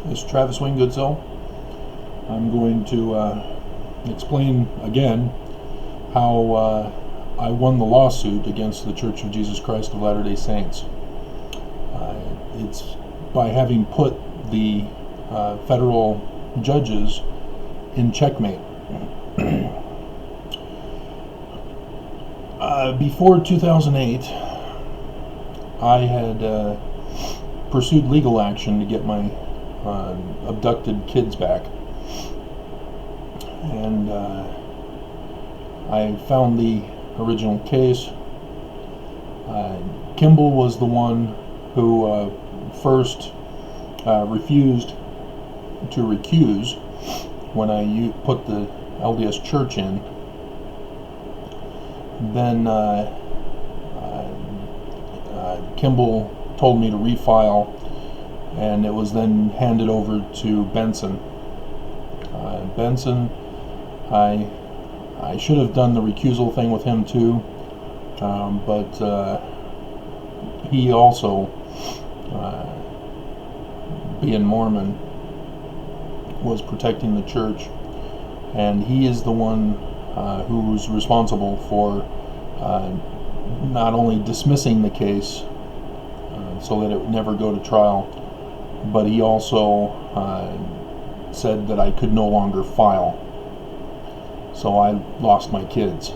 This is Travis Wingoodsell. I'm going to explain again how I won the lawsuit against the Church of Jesus Christ of Latter-day Saints. It's by having put the federal judges in checkmate. Before 2008, I had pursued legal action to get my abducted kids back, and I found the original case. Kimball was the one who first refused to recuse when I put the LDS Church in. Then Kimball told me to refile, and it was then handed over to Benson. Benson, I should have done the recusal thing with him too, but he also, being Mormon, was protecting the church, and he is the one who's responsible for not only dismissing the case so that it would never go to trial, but he also said that I could no longer file. So I lost my kids.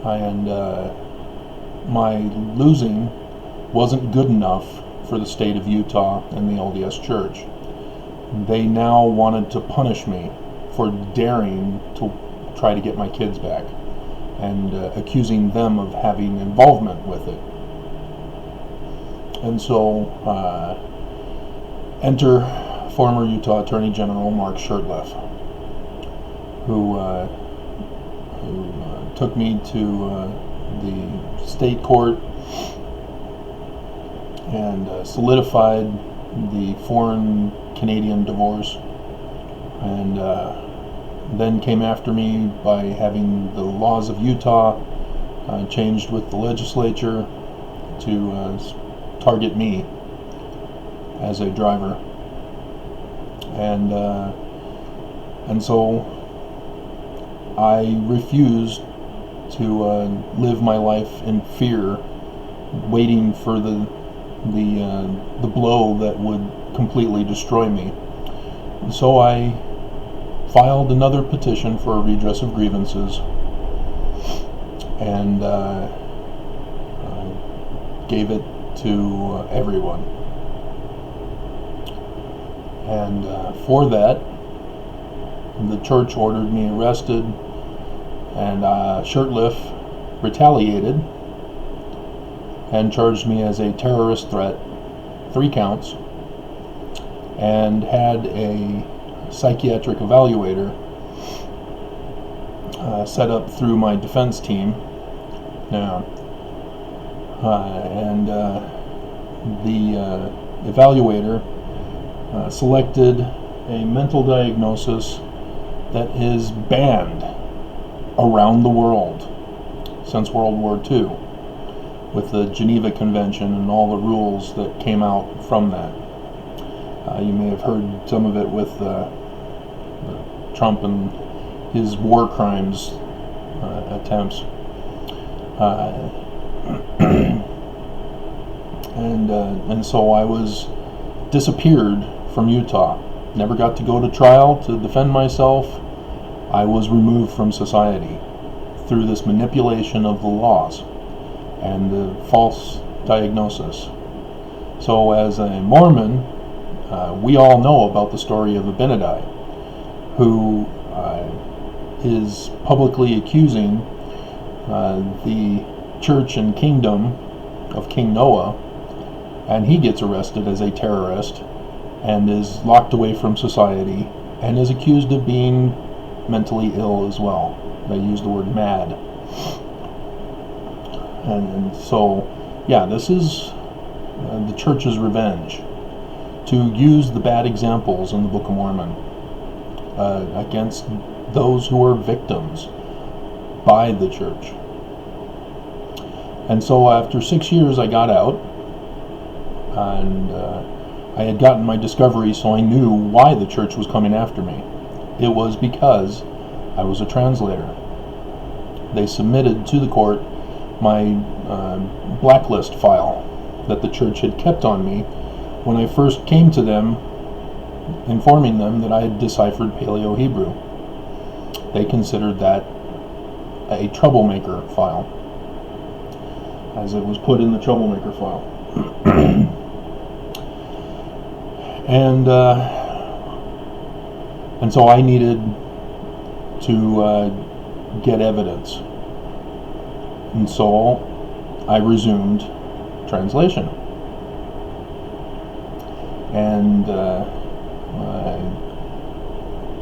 And my losing wasn't good enough for the state of Utah and the LDS Church. They now wanted to punish me for daring to try to get my kids back, and accusing them of having involvement with it. And so enter former Utah Attorney General Mark Shurtleff, who took me to the state court and solidified the foreign Canadian divorce, and then came after me by having the laws of Utah changed with the legislature to target me as a driver, and so I refused to live my life in fear, waiting for the blow that would completely destroy me. So I filed another petition for a redress of grievances, and gave it to everyone. And for that, the church ordered me arrested, and Shurtleff retaliated and charged me as a terrorist threat, 3 counts, and had a psychiatric evaluator set up through my defense team. And the evaluator selected a mental diagnosis that is banned around the world since World War II, with the Geneva Convention and all the rules that came out from that. You may have heard some of it with Trump and his war crimes attempts. And so I was disappeared from Utah. Never got to go to trial to defend myself. I was removed from society through this manipulation of the laws and the false diagnosis. So as a Mormon, we all know about the story of Abinadi, who is publicly accusing the church and kingdom of King Noah, and he gets arrested as a terrorist and is locked away from society and is accused of being mentally ill as well. They use the word mad. And so, yeah, this is the church's revenge, to use the bad examples in the Book of Mormon against those who are victims by the church. And so after 6 years I got out, and I had gotten my discovery, so I knew why the church was coming after me. It was because I was a translator. They submitted to the court my blacklist file that the church had kept on me when I first came to them, informing them that I had deciphered Paleo-Hebrew. They considered that a troublemaker file, as it was put in the troublemaker file. And so I needed to get evidence. And so I resumed translation. And I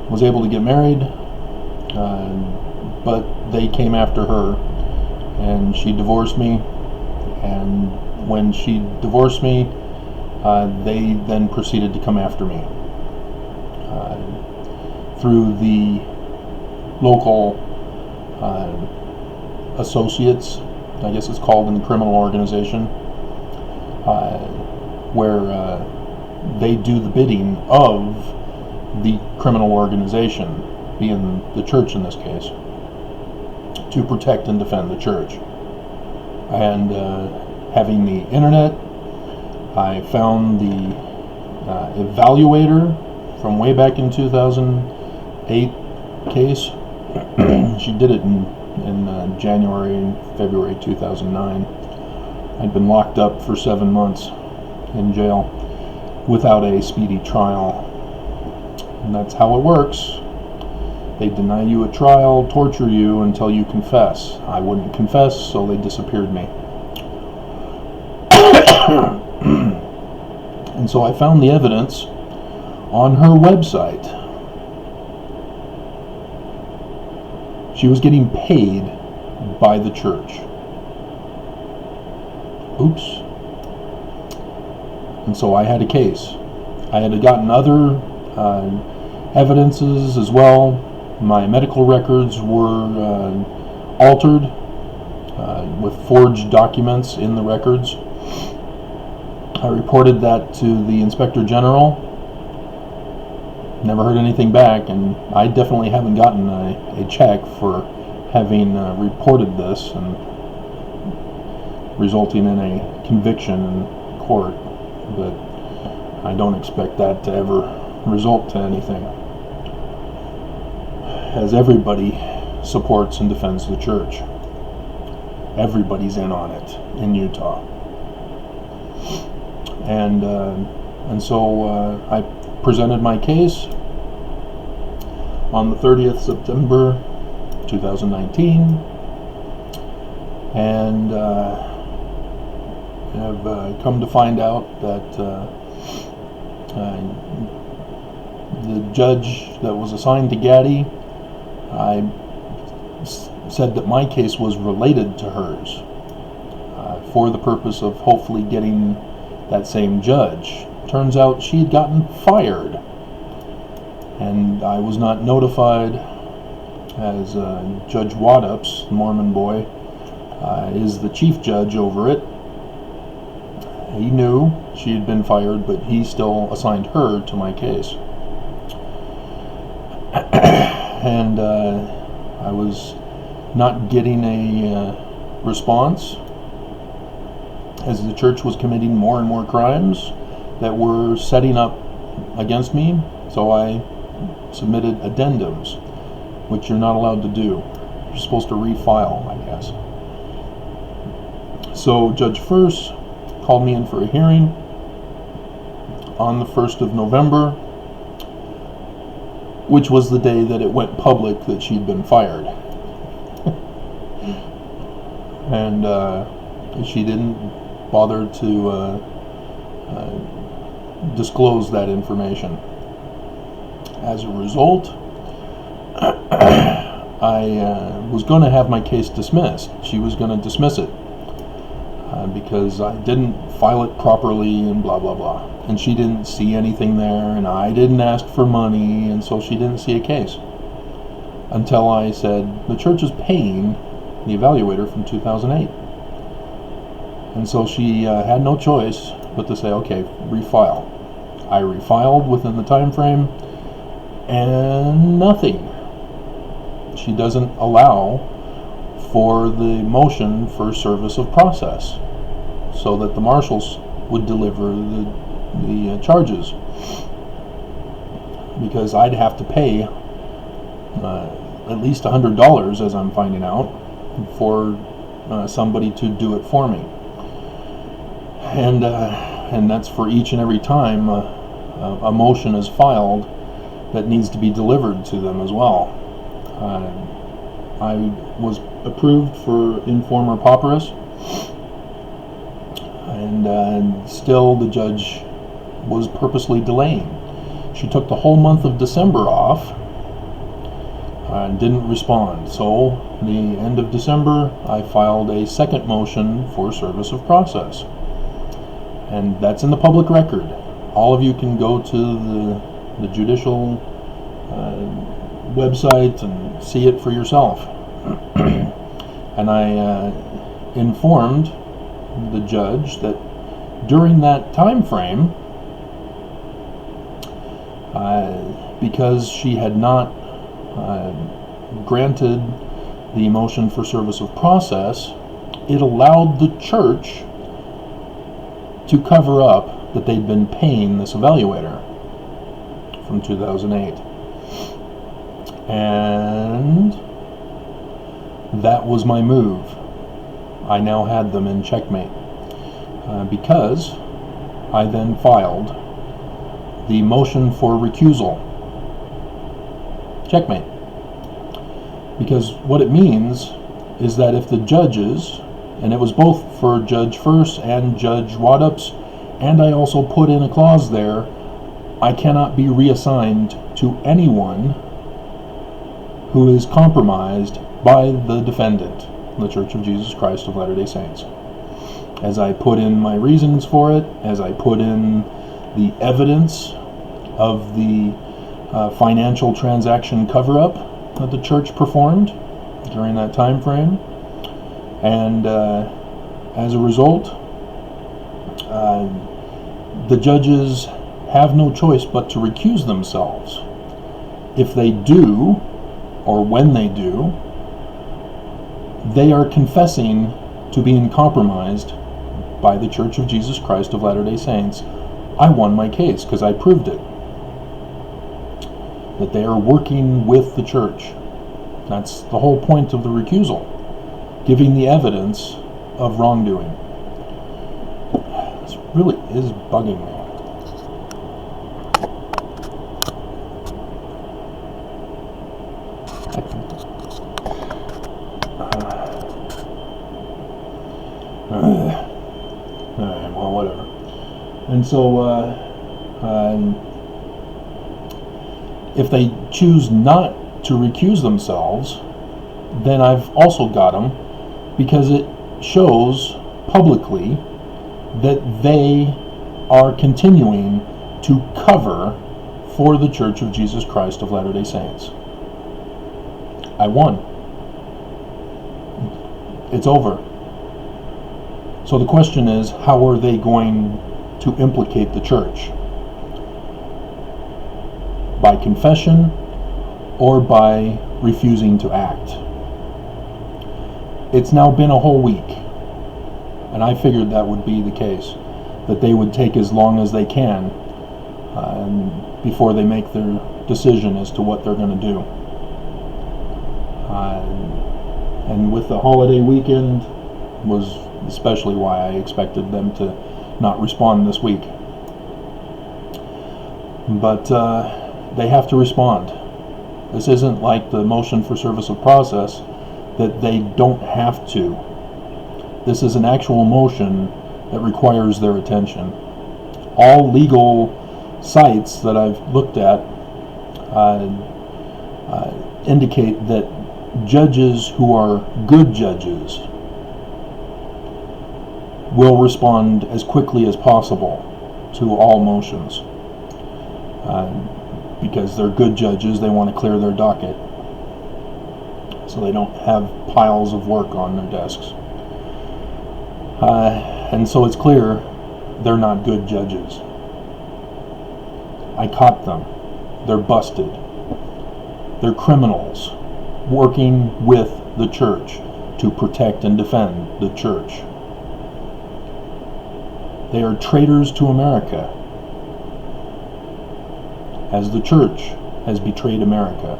was able to get married, but they came after her, and she divorced me. And when she divorced me, they then proceeded to come after me through the local associates, I guess it's called, in the criminal organization, where they do the bidding of the criminal organization, being the church in this case, to protect and defend the church. And having the internet, I found the evaluator from way back in 2008 case. She did it in January and February 2009. I'd been locked up for 7 months in jail without a speedy trial. And that's how it works. They deny you a trial, torture you until you confess. I wouldn't confess, so they disappeared me. And so I found the evidence on her website. She was getting paid by the church. Oops. And so I had a case. I had gotten other evidences as well. My medical records were altered with forged documents in the records. I reported that to the Inspector General. Never heard anything back, and I definitely haven't gotten a check for having reported this and resulting in a conviction in court. But I don't expect that to ever result to anything, as everybody supports and defends the church. Everybody's in on it in Utah. And so I presented my case on the 30th September 2019, and have come to find out that the judge that was assigned to Gaddy said that my case was related to hers for the purpose of hopefully getting that same judge. Turns out she had gotten fired, and I was not notified, as Judge Waddups, the Mormon boy, is the chief judge over it. He knew she had been fired, but he still assigned her to my case. And I was not getting a response, as the church was committing more and more crimes that were setting up against me. So I submitted addendums, which you're not allowed to do. You're supposed to refile, I guess. So Judge First called me in for a hearing on the 1st of November, which was the day that it went public that she'd been fired. And she didn't bother to disclose that information. As a result, I was going to have my case dismissed. She was going to dismiss it because I didn't file it properly and blah blah blah, and she didn't see anything there, and I didn't ask for money, and so she didn't see a case until I said the church is paying the evaluator from 2008. And so she had no choice but to say, okay, refile. I refiled within the time frame, and nothing. She doesn't allow for the motion for service of process, so that the marshals would deliver the charges, because I'd have to pay at least $100, as I'm finding out, for somebody to do it for me, and that's for each and every time a motion is filed that needs to be delivered to them as well. I was approved for informer pauperis, and still the judge was purposely delaying. She took the whole month of December off and didn't respond. So the end of December, I filed a second motion for service of process, and that's in the public record. All of you can go to the judicial website and see it for yourself. And I informed the judge that during that time frame, because she had not granted the motion for service of process, it allowed the church to cover up that they'd been paying this evaluator from 2008. And that was my move. I now had them in checkmate, because I then filed the motion for recusal. Checkmate. Because what it means is that if the judges, and it was both for Judge First and Judge Waddups, and I also put in a clause there, I cannot be reassigned to anyone who is compromised by the defendant, the Church of Jesus Christ of Latter-day Saints. As I put in my reasons for it, as I put in the evidence of the financial transaction cover-up that the church performed during that time frame, and as a result, the judges have no choice but to recuse themselves. If they do, or when they do, they are confessing to being compromised by the Church of Jesus Christ of Latter-day Saints. I won my case because I proved it. That they are working with the church. That's the whole point of the recusal. Giving the evidence of wrongdoing. This really is bugging me. Well, whatever. And so, if they choose not to recuse themselves, then I've also got them, because it shows publicly that they are continuing to cover for the Church of Jesus Christ of Latter-day Saints. I won. It's over. So the question is, how are they going to implicate the church? By confession or by refusing to act? It's now been a whole week, and I figured that would be the case, that they would take as long as they can before they make their decision as to what they're going to do. And with the holiday weekend was especially why I expected them to not respond this week. But they have to respond. This isn't like the motion for service of process that they don't have to. This is an actual motion that requires their attention. All legal sites that I've looked at indicate that judges who are good judges will respond as quickly as possible to all motions. Because they're good judges, they want to clear their docket so they don't have piles of work on their desks. And so it's clear they're not good judges. I caught them. They're busted. They're criminals working with the church to protect and defend the church. They are traitors to America, as the church has betrayed America.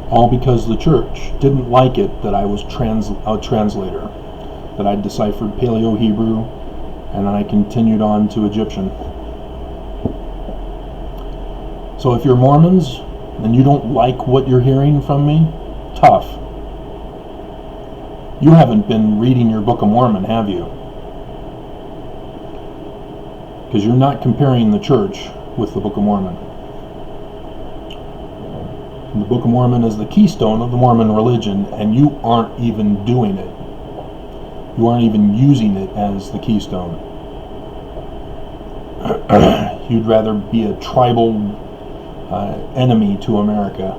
All because the church didn't like it that I was a translator, that I deciphered Paleo-Hebrew, and then I continued on to Egyptian. So if you're Mormons and you don't like what you're hearing from me, tough. You haven't been reading your Book of Mormon, have you? Because you're not comparing the church with the Book of Mormon. And the Book of Mormon is the keystone of the Mormon religion, and you aren't even doing it. You aren't even using it as the keystone. You'd rather be a tribal enemy to America,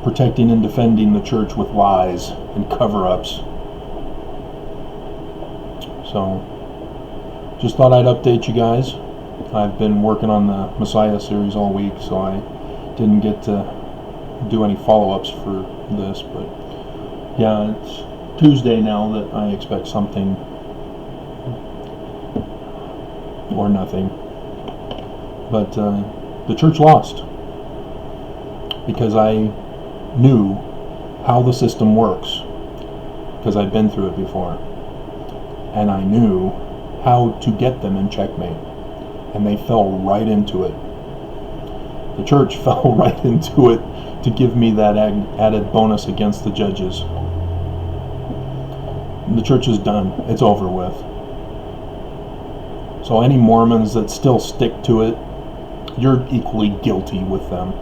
protecting and defending the church with lies and cover-ups. So, just thought I'd update you guys. I've been working on the Messiah series all week, so I didn't get to do any follow-ups for this, but yeah, it's Tuesday now that I expect something or nothing. But the church lost because I knew how the system works, because I've been through it before, and I knew how to get them in checkmate, and they fell right into it. The church fell right into it to give me that added bonus against the judges. And the church is done. It's over with. So any Mormons that still stick to it, you're equally guilty with them.